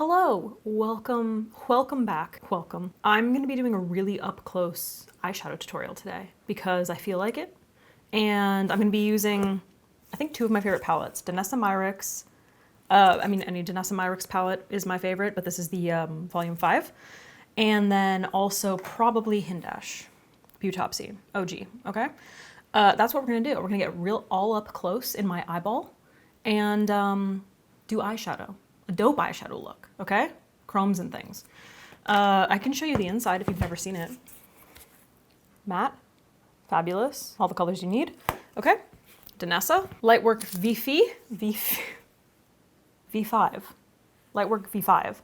Hello, welcome back, welcome. I'm gonna be doing a really up close eyeshadow tutorial today because I feel like it. And I'm gonna be using, I think, two of my favorite palettes, Danessa Myricks. Any Danessa Myricks palette is my favorite, but this is the volume 5. And then also probably Hindash, Beautopsy, OG, okay? That's what we're gonna do. We're gonna get real all up close in my eyeball and do eyeshadow. A dope eyeshadow look, okay? Chromes and things. I can show you the inside if you've never seen it. Matte, fabulous, all the colors you need. Okay, Danessa, Lightwork V5, Lightwork V5.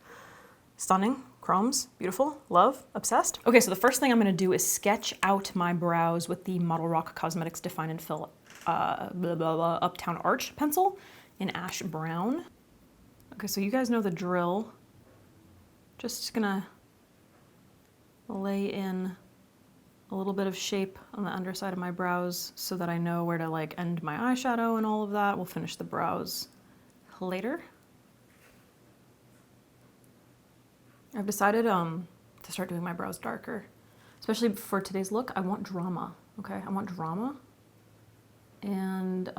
Stunning, chromes, beautiful, love, obsessed. Okay, so the first thing I'm gonna do is sketch out my brows with the Auric Cosmetics Define and Fill Uptown Arch pencil in ash brown. Okay, so you guys know the drill. Just gonna lay in a little bit of shape on the underside of my brows so that I know where to like end my eyeshadow and all of that. We'll finish the brows later. I've decided to start doing my brows darker, especially for today's look. I want drama, okay? I want drama, and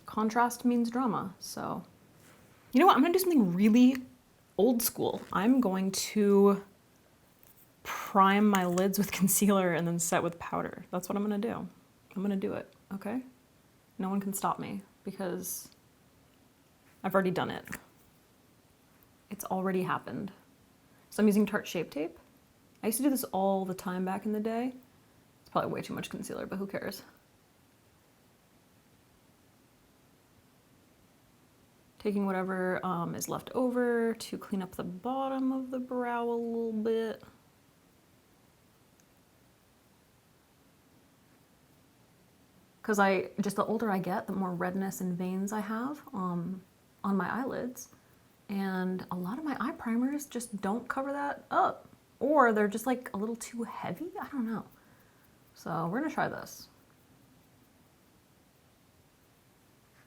contrast means drama, so. You know what, I'm gonna do something really old school. I'm going to prime my lids with concealer and then set with powder. That's what I'm gonna do. I'm gonna do it, okay? No one can stop me because I've already done it. It's already happened. So I'm using Tarte Shape Tape. I used to do this all the time back in the day. It's probably way too much concealer, but who cares? Taking whatever is left over to clean up the bottom of the brow a little bit. Because just the older I get, the more redness and veins I have on my eyelids. And a lot of my eye primers just don't cover that up. Or they're just like a little too heavy, I don't know. So we're gonna try this.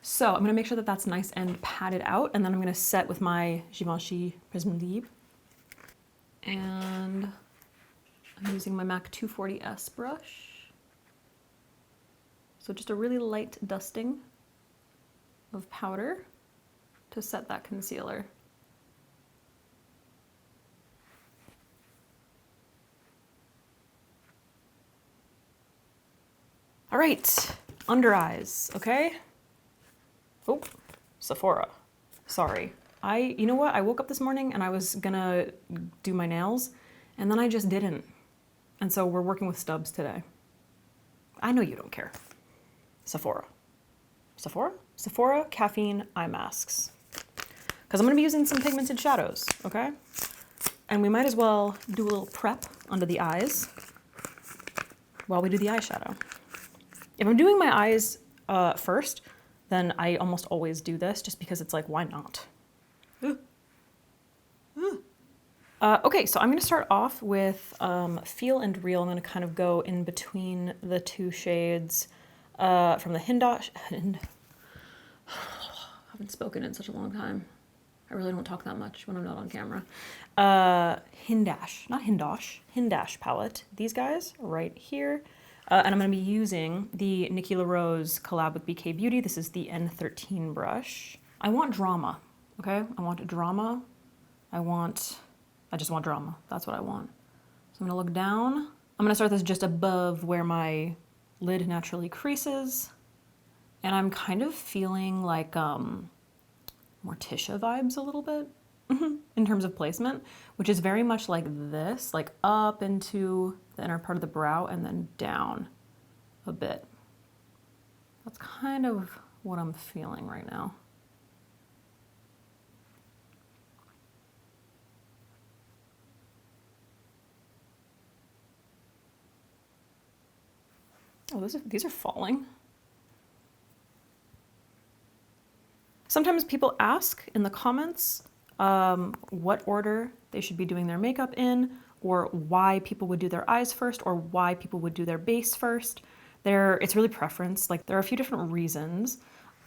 So I'm gonna make sure that that's nice and padded out, and then I'm gonna set with my Givenchy Prisme Libre. And I'm using my MAC 240S brush. So just a really light dusting of powder to set that concealer. All right, under eyes, okay? Oh, Sephora, sorry. You know what? I woke up this morning and I was gonna do my nails and then I just didn't. And so we're working with stubs today. I know you don't care. Sephora. Sephora? Sephora Caffeine Eye Masks. Because I'm gonna be using some pigmented shadows, okay? And we might as well do a little prep under the eyes while we do the eyeshadow. If I'm doing my eyes first, then I almost always do this just because it's like, why not? Okay, so I'm gonna start off with Feel and Real. I'm gonna kind of go in between the two shades from the Hindash. I haven't spoken in such a long time. I really don't talk that much when I'm not on camera. Hindash, not Hindash, Hindash palette. These guys right here. And I'm gonna be using the Nikki LaRose collab with BK Beauty. This is the N13 brush. I want drama, okay? I want drama. I just want drama. That's what I want. So I'm gonna look down. I'm gonna start this just above where my lid naturally creases. And I'm kind of feeling like Morticia vibes a little bit in terms of placement, which is very much like this, like up into the inner part of the brow and then down a bit. That's kind of what I'm feeling right now. Oh, these are falling. Sometimes people ask in the comments what order they should be doing their makeup in, or why people would do their eyes first, or why people would do their base first. It's really preference. Like, there are a few different reasons.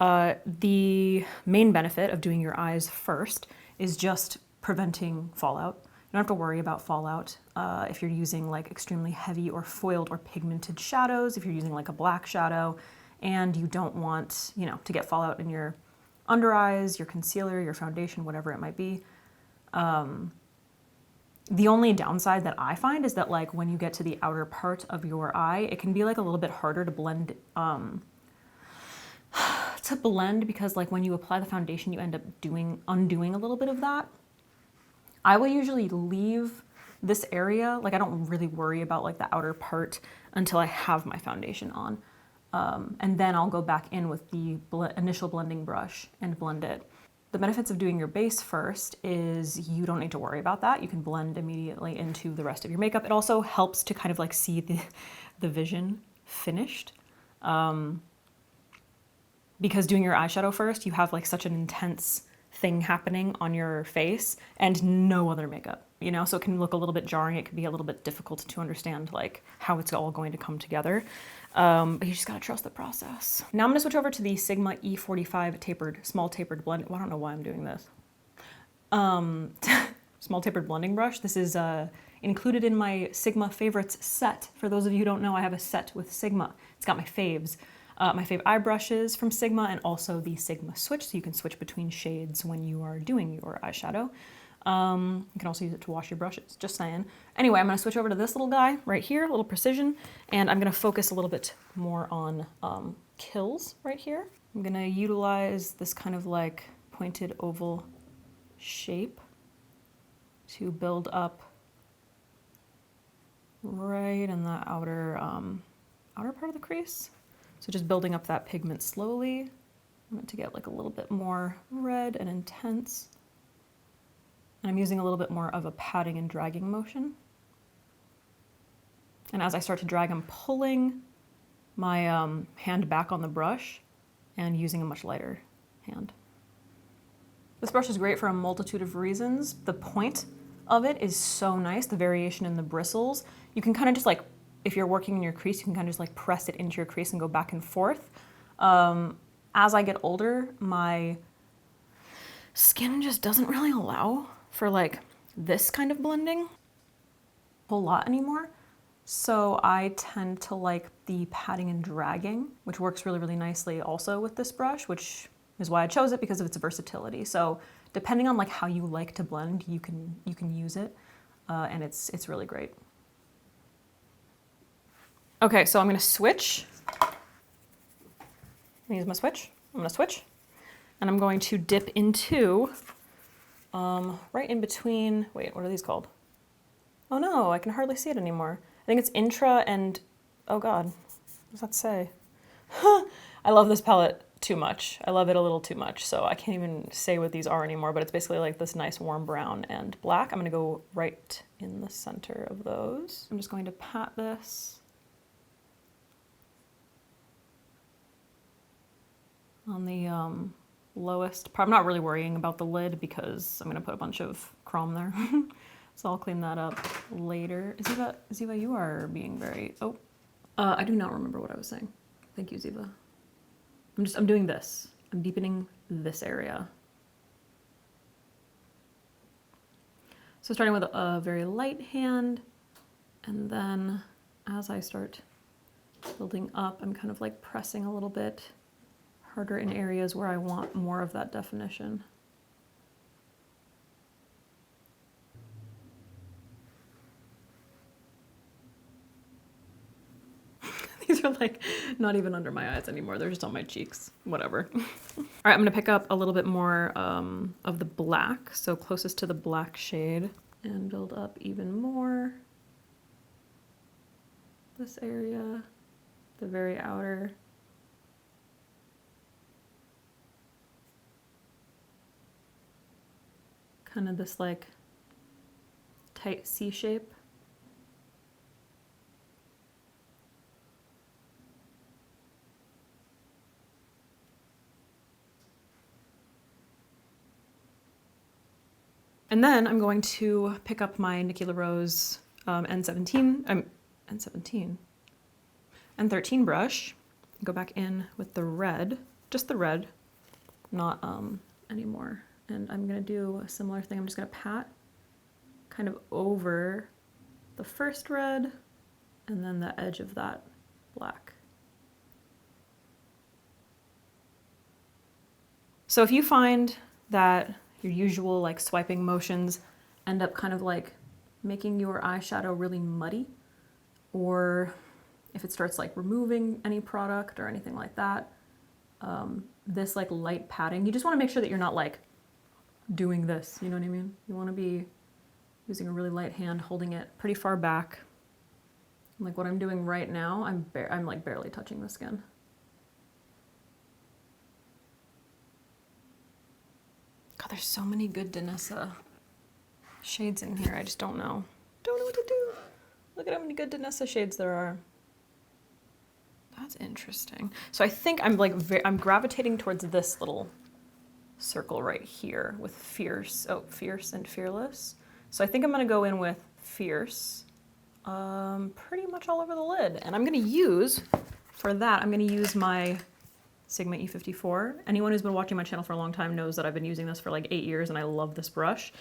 The main benefit of doing your eyes first is just preventing fallout. You don't have to worry about fallout if you're using like extremely heavy or foiled or pigmented shadows, if you're using like a black shadow and you don't want, you know, to get fallout in your under eyes, your concealer, your foundation, whatever it might be. The only downside that I find is that like when you get to the outer part of your eye, it can be like a little bit harder to blend because like when you apply the foundation, you end up undoing a little bit of that. I will usually leave this area, like I don't really worry about like the outer part until I have my foundation on. And then I'll go back in with the initial blending brush and blend it. The benefits of doing your base first is you don't need to worry about that. You can blend immediately into the rest of your makeup. It also helps to kind of like see the vision finished. Because doing your eyeshadow first, you have like such an intense thing happening on your face and no other makeup, you know? So it can look a little bit jarring. It can be a little bit difficult to understand like how it's all going to come together. But you just gotta trust the process. Now I'm gonna switch over to the Sigma E45 small tapered blend. Well, I don't know why I'm doing this. Small tapered blending brush. This is included in my Sigma favorites set. For those of you who don't know, I have a set with Sigma. It's got my faves. My fave eye brushes from Sigma and also the Sigma switch, so you can switch between shades when you are doing your eyeshadow. You can also use it to wash your brushes, just saying. Anyway, I'm gonna switch over to this little guy right here, a little precision, and I'm gonna focus a little bit more on kills right here. I'm gonna utilize this kind of like pointed oval shape to build up right in the outer part of the crease. So just building up that pigment slowly. I want it to get like a little bit more red and intense. And I'm using a little bit more of a patting and dragging motion. And as I start to drag, I'm pulling my hand back on the brush and using a much lighter hand. This brush is great for a multitude of reasons. The point of it is so nice, the variation in the bristles. You can kind of just like, if you're working in your crease, you can kind of just like press it into your crease and go back and forth. As I get older, my skin just doesn't really allow for like this kind of blending a whole lot anymore. So I tend to like the patting and dragging, which works really, really nicely also with this brush, which is why I chose it because of its versatility. So depending on like how you like to blend, you can use it, and it's really great. Okay, so I'm gonna switch. I'm gonna use my switch. I'm gonna switch, and I'm going to dip into right in between. Wait, what are these called? Oh no, I can hardly see it anymore. I think it's Intra and, oh God, what does that say? I love this palette too much. I love it a little too much, so I can't even say what these are anymore, but it's basically like this nice warm brown and black. I'm gonna go right in the center of those. I'm just going to pat this on the lowest part. I'm not really worrying about the lid because I'm gonna put a bunch of chrome there. So I'll clean that up later. Ziva, you are being very, I do not remember what I was saying. Thank you, Ziva. I'm doing this. I'm deepening this area. So starting with a very light hand, and then as I start building up, I'm kind of like pressing a little bit harder in areas where I want more of that definition. These are like not even under my eyes anymore. They're just on my cheeks, whatever. All right, I'm gonna pick up a little bit more of the black, so closest to the black shade, and build up even more. This area, the very outer. Kind of this like tight C shape. And then I'm going to pick up my Nikki LaRose N17 and 13 brush, go back in with the red, just the red, not anymore. And I'm gonna do a similar thing. I'm just gonna pat kind of over the first red and then the edge of that black. So if you find that your usual like swiping motions end up kind of like making your eyeshadow really muddy, or if it starts like removing any product or anything like that, this like light patting, you just want to make sure that you're not like doing this, you know what I mean? You want to be using a really light hand, holding it pretty far back. Like what I'm doing right now, I'm like barely touching the skin. God, there's so many good Danessa shades in here. I just don't know. Don't know what to do. Look at how many good Danessa shades there are. That's interesting. So I think I'm like, I'm gravitating towards this little circle right here with fierce and fearless. So I think I'm gonna go in with fierce pretty much all over the lid. And I'm gonna use, for that, I'm gonna use my Sigma E54. Anyone who's been watching my channel for a long time knows that I've been using this for like 8 years and I love this brush.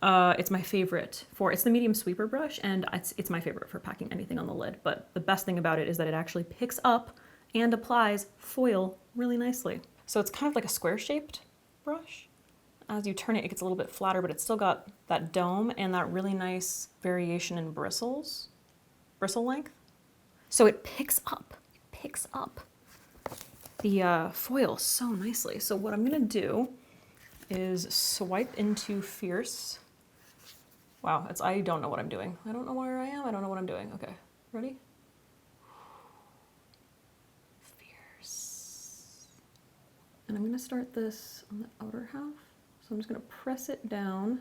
It's my favorite it's the medium sweeper brush, and it's my favorite for packing anything on the lid. But the best thing about it is that it actually picks up and applies foil really nicely. So it's kind of like a square shaped brush. As you turn it, it gets a little bit flatter, but it's still got that dome and that really nice variation in bristle length. So it picks up the foil so nicely. So what I'm gonna do is swipe into Fierce. Wow, I don't know what I'm doing. I don't know where I am. I don't know what I'm doing. Okay, ready? Fierce. And I'm gonna start this on the outer half. So I'm just gonna press it down.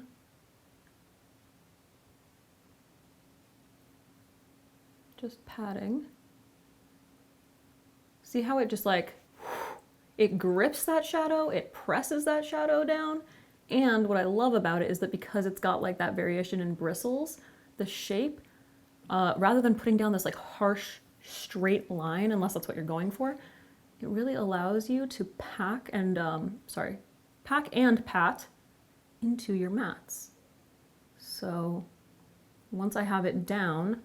Just patting. See how it just like, it grips that shadow, it presses that shadow down. And what I love about it is that because it's got like that variation in bristles, the shape, rather than putting down this like harsh straight line, unless that's what you're going for, it really allows you to pack and pat into your mattes. So once I have it down,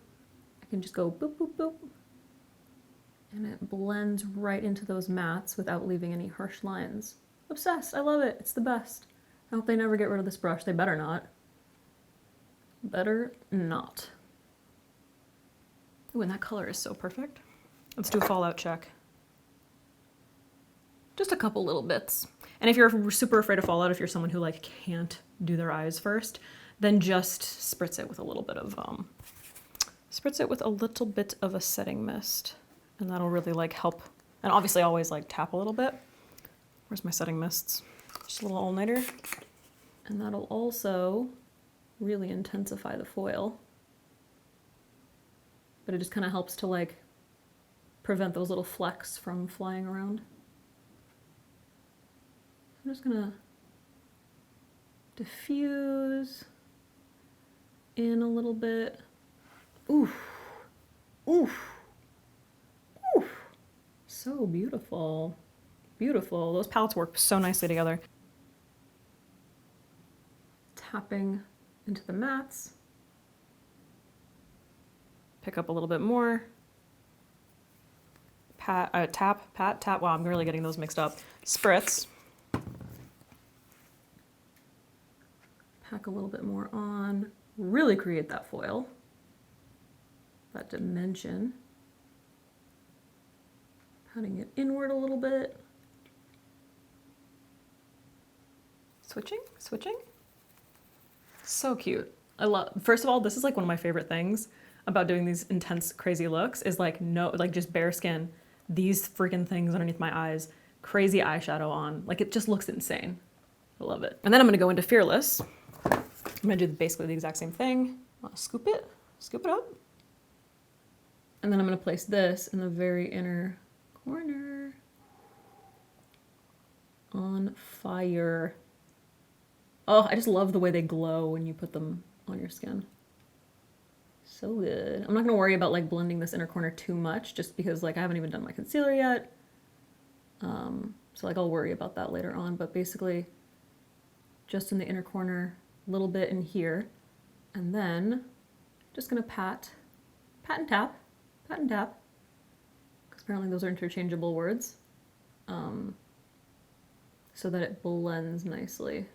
I can just go boop, boop, boop, and it blends right into those mattes without leaving any harsh lines. Obsessed, I love it, it's the best. I hope they never get rid of this brush. They better not. Better not. Ooh, and that color is so perfect. Let's do a fallout check. Just a couple little bits. And if you're super afraid of fallout, if you're someone who like can't do their eyes first, then just spritz it with a little bit of a setting mist, and that'll really like help. And obviously always like tap a little bit. Where's my setting mists? Just a little all-nighter. And that'll also really intensify the foil. But it just kind of helps to like prevent those little flecks from flying around. I'm just gonna diffuse in a little bit. Oof, oof, oof. So beautiful, beautiful. Those palettes work so nicely together. Tapping into the mattes. Pick up a little bit more. Tap, pat, tap. Wow, I'm really getting those mixed up. Spritz. Pack a little bit more on. Really create that foil. That dimension. Patting it inward a little bit. Switching, switching. So cute. First of all, this is like one of my favorite things about doing these intense, crazy looks is like just bare skin, these freaking things underneath my eyes, crazy eyeshadow on. Like it just looks insane. I love it. And then I'm gonna go into Fearless. I'm gonna do basically the exact same thing. I'll scoop it up. And then I'm gonna place this in the very inner corner. On fire. Oh, I just love the way they glow when you put them on your skin. So good. I'm not gonna worry about like blending this inner corner too much just because like I haven't even done my concealer yet. So like I'll worry about that later on, but basically just in the inner corner, a little bit in here, and then just gonna pat and tap, because apparently those are interchangeable words, so that it blends nicely.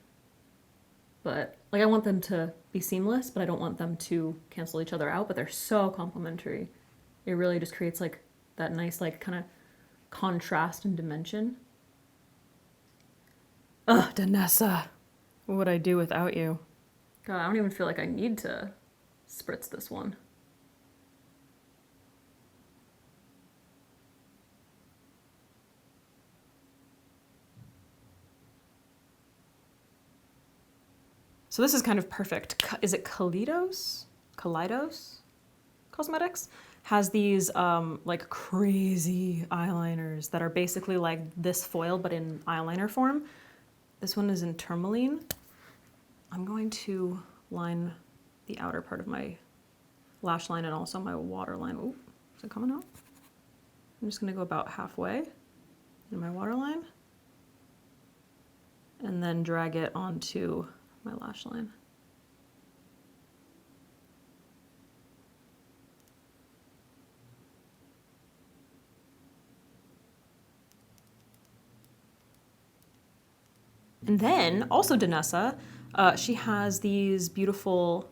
But like I want them to be seamless, but I don't want them to cancel each other out, but they're so complementary. It really just creates like that nice like kind of contrast and dimension. Ugh, Danessa. What would I do without you? God, I don't even feel like I need to spritz this one. So this is kind of perfect. Is it Kaleidos? Cosmetics has these like crazy eyeliners that are basically like this foil but in eyeliner form. This one is in tourmaline. I'm going to line the outer part of my lash line and also my waterline. Ooh, is it coming out? I'm just gonna go about halfway in my waterline and then drag it onto my lash line. And then also Danessa, she has these beautiful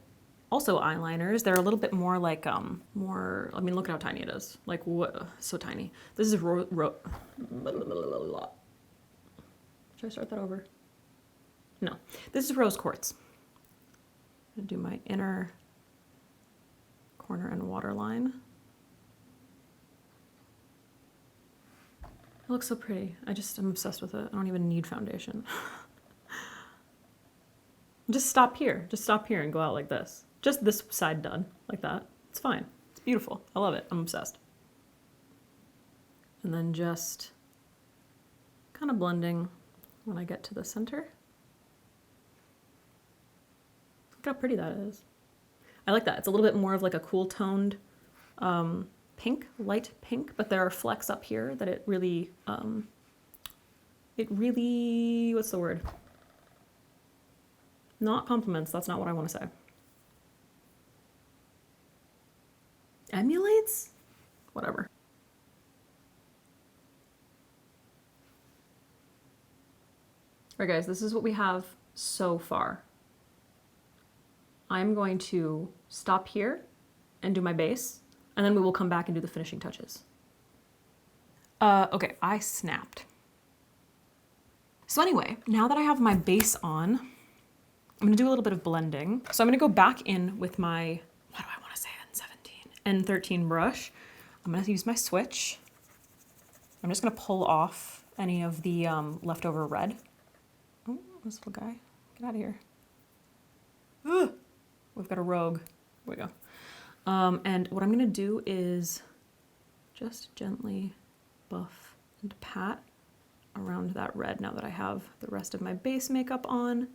also eyeliners. They're a little bit more like more, I mean, look at how tiny it is. Like what, so tiny. This is should I start that over? No, this is rose quartz. I'm gonna do my inner corner and waterline. It looks so pretty. I'm obsessed with it. I don't even need foundation. Just stop here and go out like this. Just this side done, like that. It's fine. It's beautiful. I love it. I'm obsessed. And then just kind of blending when I get to the center. Look how pretty that is. I like that. It's a little bit more of like a cool toned pink, light pink, but there are flecks up here that it really, what's the word? Not compliments, that's not what I want to say. Emulates? Whatever. All right guys, this is what we have so far. I'm going to stop here and do my base, and then we will come back and do the finishing touches. Okay, I snapped. So anyway, now that I have my base on, I'm gonna do a little bit of blending. So I'm gonna go back in with my, what do I wanna say, N13 brush. I'm gonna use my switch. I'm just gonna pull off any of the leftover red. Oh, this little guy, get out of here. Ugh. We've got a rogue, there we go. And what I'm gonna do is just gently buff and pat around that red now that I have the rest of my base makeup on.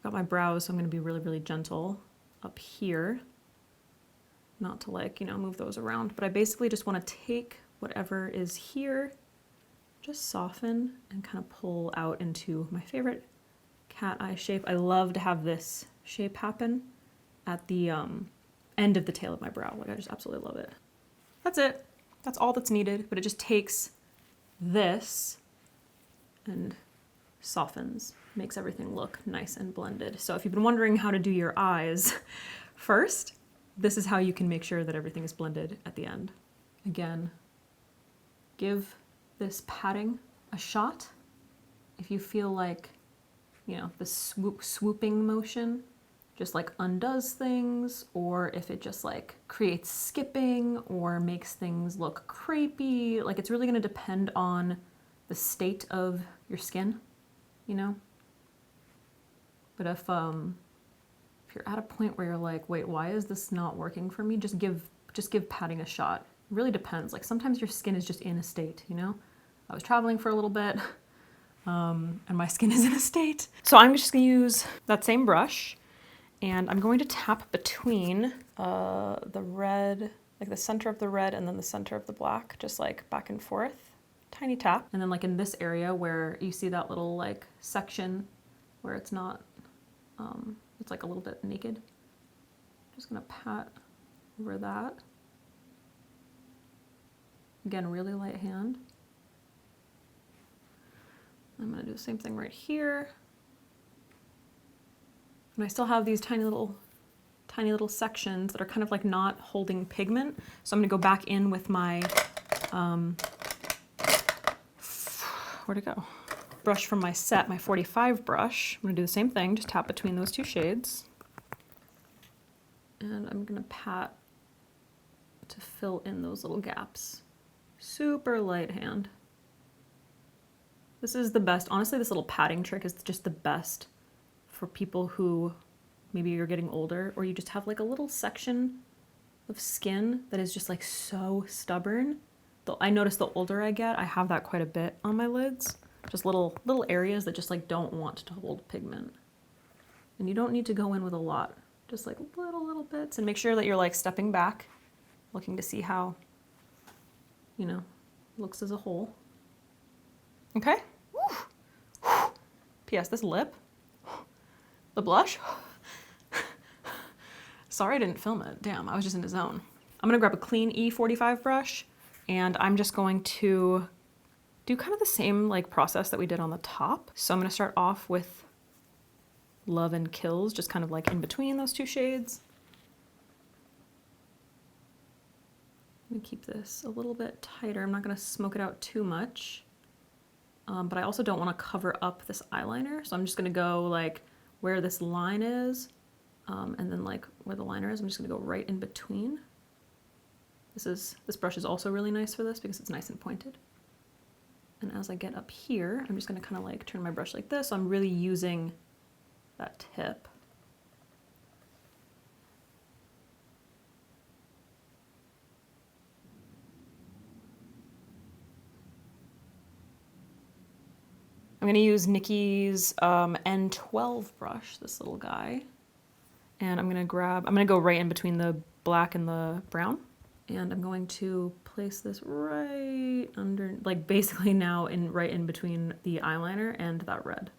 Got my brows, so I'm gonna be really, really gentle up here. Not to like, you know, move those around, but I basically just wanna take whatever is here, just soften and kind of pull out into my favorite cat eye shape. I love to have this shape happen at the end of the tail of my brow. Like I just absolutely love it. That's it. That's all that's needed, but it just takes this and softens, makes everything look nice and blended. So if you've been wondering how to do your eyes first, this is how you can make sure that everything is blended at the end. Again, give this patting a shot. If you feel like, you know, the swooping motion just like undoes things, or if it just like creates skipping or makes things look crepey, like it's really gonna depend on the state of your skin, you know? But if you're at a point where you're like, wait, why is this not working for me? Just give patting a shot. It really depends. Like sometimes your skin is just in a state, you know? I was traveling for a little bit and my skin is in a state. So I'm just gonna use that same brush and I'm going to tap between the red, like the center of the red and then the center of the black, just like back and forth. tiny tap. And then like in this area where you see that little like section where it's not, it's like a little bit naked. Just gonna pat over that. Again, really light hand. I'm gonna do the same thing right here. And I still have these tiny little sections that are kind of like not holding pigment. So I'm gonna go back in with my, where'd it go? Brush from my set, my 45 brush. I'm gonna do the same thing, just tap between those two shades. And I'm gonna pat to fill in those little gaps. Super light hand. This is the best. Honestly, this little patting trick is just the best for people who maybe you're getting older or you just have like a little section of skin that is just like so stubborn. I notice the older I get, I have that quite a bit on my lids. Just little areas that just like don't want to hold pigment. And you don't need to go in with a lot. Just like little bits, and make sure that you're like stepping back, looking to see how, you know, looks as a whole. Okay. P.S. This lip, the blush. Sorry I didn't film it. Damn, I was just in the zone. I'm gonna grab a clean E45 brush, and I'm just going to do kind of the same like process that we did on the top. So I'm gonna start off with Love and Kills, just kind of like in between those two shades. I'm gonna keep this a little bit tighter. I'm not gonna smoke it out too much. But I also don't want to cover up this eyeliner. So I'm just going to go like where this line is, and then like where the liner is, I'm just going to go right in between. This brush is also really nice for this because it's nice and pointed. And as I get up here, I'm just going to kind of like turn my brush like this. So I'm really using that tip. I'm gonna use Nikki's N12 brush, this little guy. And I'm gonna go right in between the black and the brown. And I'm going to place this right under, like basically now right in between the eyeliner and that red.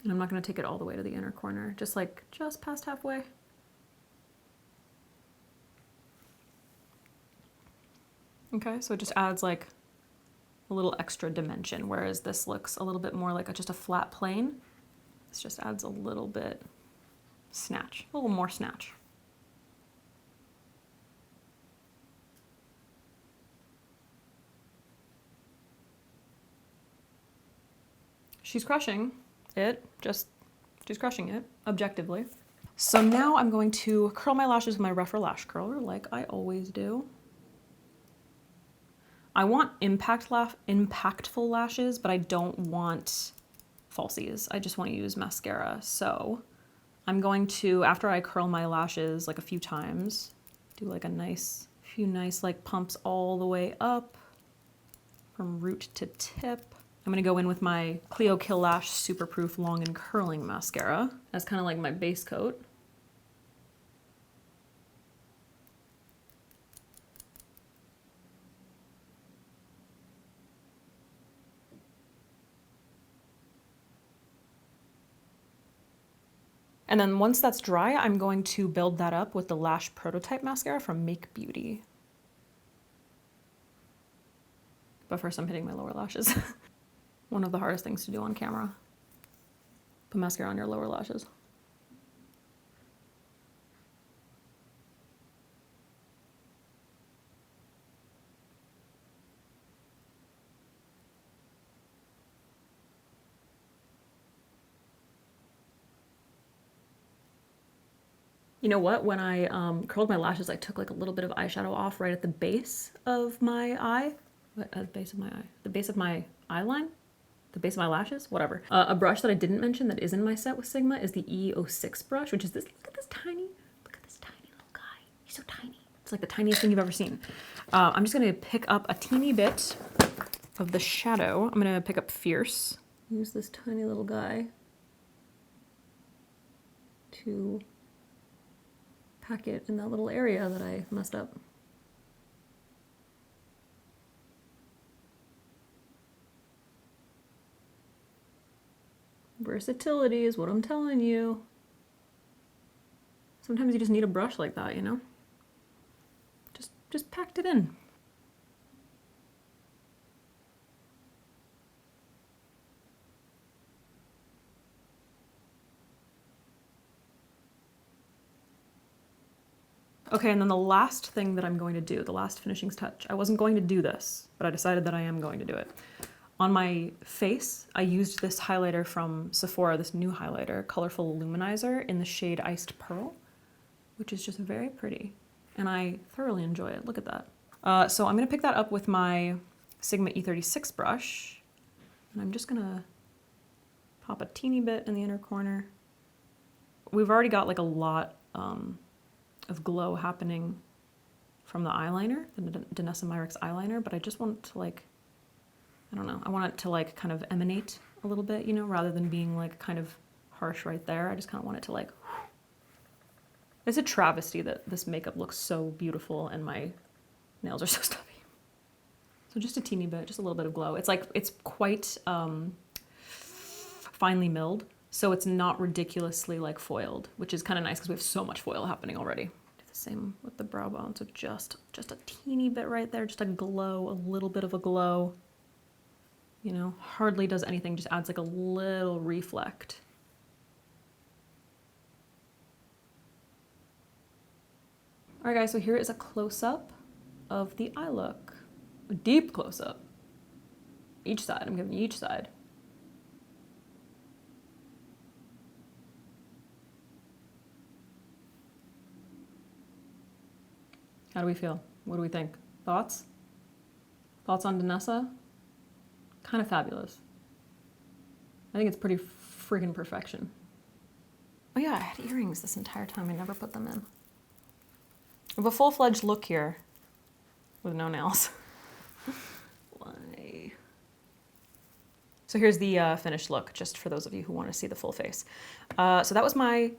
And I'm not going to take it all the way to the inner corner, just past halfway. Okay, so it just adds like a little extra dimension, whereas this looks a little bit more like just a flat plane. This just adds a little bit snatch, a little more snatch. She's crushing it, she's crushing it, objectively. So now I'm going to curl my lashes with my rougher lash curler, like I always do. I want impactful lashes, but I don't want falsies. I just want to use mascara. So I'm going to, after I curl my lashes like a few times, do like a few nice like pumps all the way up from root to tip. I'm gonna go in with my Clio Kill Lash Superproof Long and Curling Mascara as kind of like my base coat. And then once that's dry, I'm going to build that up with the Lash Prototype Mascara from Make Beauty. But first I'm hitting my lower lashes. One of the hardest things to do on camera. Put mascara on your lower lashes. You know what? When I curled my lashes, I took like a little bit of eyeshadow off right at the base of my eye. What, at the base of my eye? The base of my eyeline? The base of my lashes? Whatever. A brush that I didn't mention that is in my set with Sigma is the E06 brush, which is this, look at this tiny little guy. He's so tiny. It's like the tiniest thing you've ever seen. I'm just gonna pick up a teeny bit of the shadow. I'm gonna pick up Fierce. Use this tiny little guy. to pack it in that little area that I messed up. Versatility is what I'm telling you. Sometimes you just need a brush like that, you know? Just packed it in. Okay, and then the last thing that I'm going to do, the last finishing touch, I wasn't going to do this, but I decided that I am going to do it. On my face, I used this highlighter from Sephora, this new highlighter, Colorful Luminizer in the shade Iced Pearl, which is just very pretty, and I thoroughly enjoy it. Look at that. So I'm gonna pick that up with my Sigma E36 brush, and I'm just gonna pop a teeny bit in the inner corner. We've already got like a lot of glow happening from the eyeliner, the Danessa Myricks eyeliner, but I just want it to like, I don't know, I want it to like kind of emanate a little bit, you know, rather than being like kind of harsh right there. I just kind of want it to like, it's a travesty that this makeup looks so beautiful and my nails are so stubby. So just a teeny bit, just a little bit of glow. It's like, it's quite finely milled, so it's not ridiculously like foiled, which is kind of nice because we have so much foil happening already. Do the same with the brow bone, so just a teeny bit right there, just a glow, a little bit of a glow. You know, hardly does anything, just adds like a little reflect. All right guys, so here is a close-up of the eye look. A deep close-up. Each side, I'm giving you each side. How do we feel? What do we think? Thoughts? Thoughts on Danessa? Kind of fabulous. I think it's pretty friggin' perfection. Oh yeah, I had earrings this entire time. I never put them in. I have a full-fledged look here with no nails. Why? So here's the finished look, just for those of you who want to see the full face. So that was my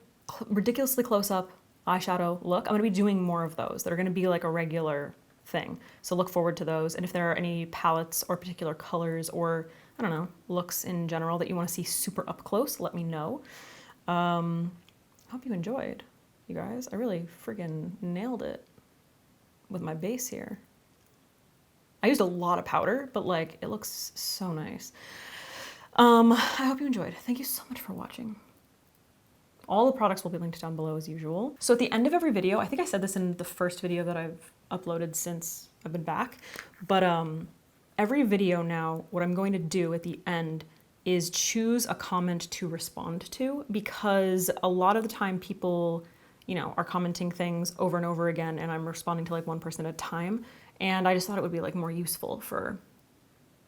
ridiculously close-up eyeshadow look. I'm going to be doing more of those that are going to be like a regular thing. So look forward to those. And if there are any palettes or particular colors or, I don't know, looks in general that you want to see super up close, let me know. I hope you enjoyed, you guys. I really friggin' nailed it with my base here. I used a lot of powder, but like, it looks so nice. I hope you enjoyed. Thank you so much for watching. All the products will be linked down below as usual. So at the end of every video, I think I said this in the first video that I've uploaded since I've been back, but every video now, what I'm going to do at the end is choose a comment to respond to, because a lot of the time people, you know, are commenting things over and over again and I'm responding to like one person at a time. And I just thought it would be like more useful for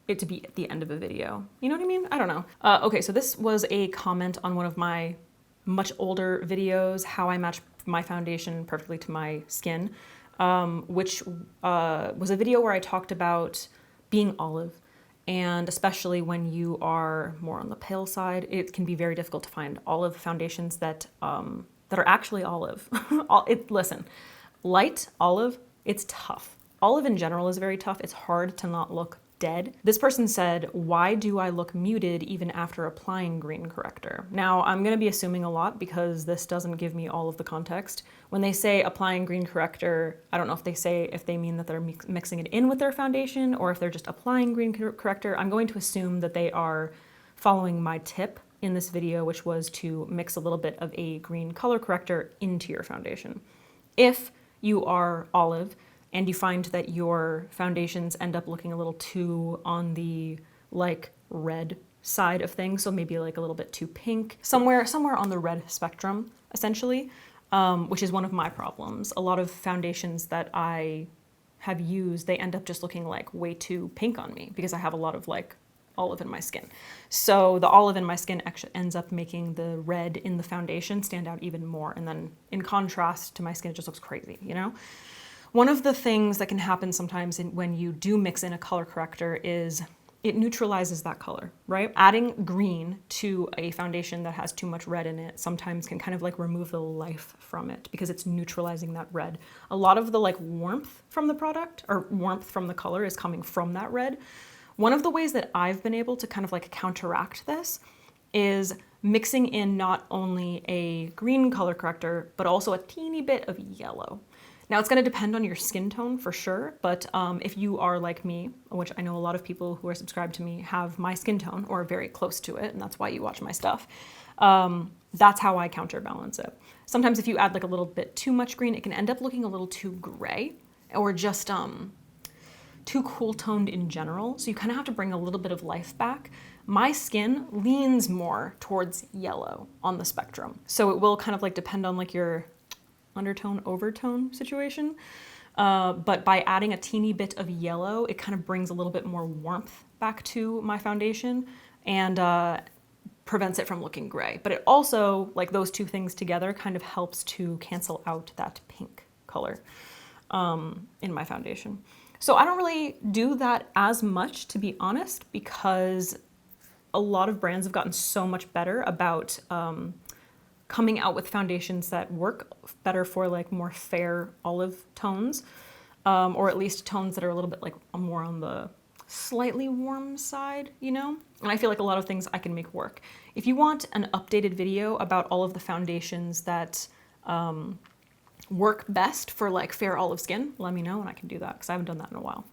it to be at the end of a video. You know what I mean? I don't know. Okay, so this was a comment on one of my much older videos, how I match my foundation perfectly to my skin, which was a video where I talked about being olive, and especially when you are more on the pale side, it can be very difficult to find olive foundations that that are actually olive. Listen, light olive, it's tough. Olive in general is very tough. It's hard to not look dead. This person said, why do I look muted even after applying green corrector? Now, I'm gonna be assuming a lot because this doesn't give me all of the context. When they say applying green corrector, I don't know if they mean that they're mixing it in with their foundation or if they're just applying green corrector. I'm going to assume that they are following my tip in this video, which was to mix a little bit of a green color corrector into your foundation. If you are olive, and you find that your foundations end up looking a little too on the like red side of things, so maybe like a little bit too pink, somewhere on the red spectrum, essentially, which is one of my problems. A lot of foundations that I have used, they end up just looking like way too pink on me because I have a lot of like olive in my skin. So the olive in my skin actually ends up making the red in the foundation stand out even more, and then in contrast to my skin, it just looks crazy, you know? One of the things that can happen sometimes when you do mix in a color corrector is it neutralizes that color, right? Adding green to a foundation that has too much red in it sometimes can kind of like remove the life from it because it's neutralizing that red. A lot of the like warmth from the product or warmth from the color is coming from that red. One of the ways that I've been able to kind of like counteract this is mixing in not only a green color corrector, but also a teeny bit of yellow. Now it's gonna depend on your skin tone for sure, but if you are like me, which I know a lot of people who are subscribed to me have my skin tone or very close to it, and that's why you watch my stuff, that's how I counterbalance it. Sometimes if you add like a little bit too much green, it can end up looking a little too gray or just too cool toned in general. So you kind of have to bring a little bit of life back. My skin leans more towards yellow on the spectrum. So it will kind of like depend on like your undertone, overtone situation. But by adding a teeny bit of yellow, it kind of brings a little bit more warmth back to my foundation and prevents it from looking gray. But it also, like those two things together, kind of helps to cancel out that pink color in my foundation. So I don't really do that as much, to be honest, because a lot of brands have gotten so much better about coming out with foundations that work better for like more fair olive tones, or at least tones that are a little bit like more on the slightly warm side, you know? And I feel like a lot of things I can make work. If you want an updated video about all of the foundations that work best for like fair olive skin, let me know and I can do that because I haven't done that in a while.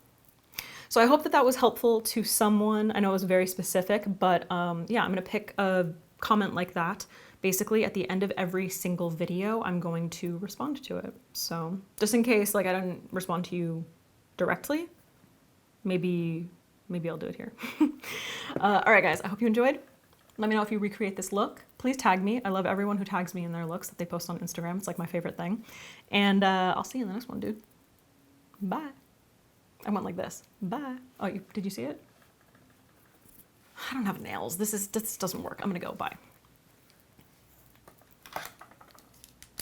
So I hope that that was helpful to someone. I know it was very specific, but yeah, I'm gonna pick a comment like that. Basically, at the end of every single video, I'm going to respond to it. So just in case like I don't respond to you directly, maybe I'll do it here. All right, guys, I hope you enjoyed. Let me know if you recreate this look. Please tag me. I love everyone who tags me in their looks that they post on Instagram. It's like my favorite thing. And I'll see you in the next one, dude. Bye. I went like this. Bye. Oh, did you see it? I don't have nails. This doesn't work. I'm gonna go. Bye.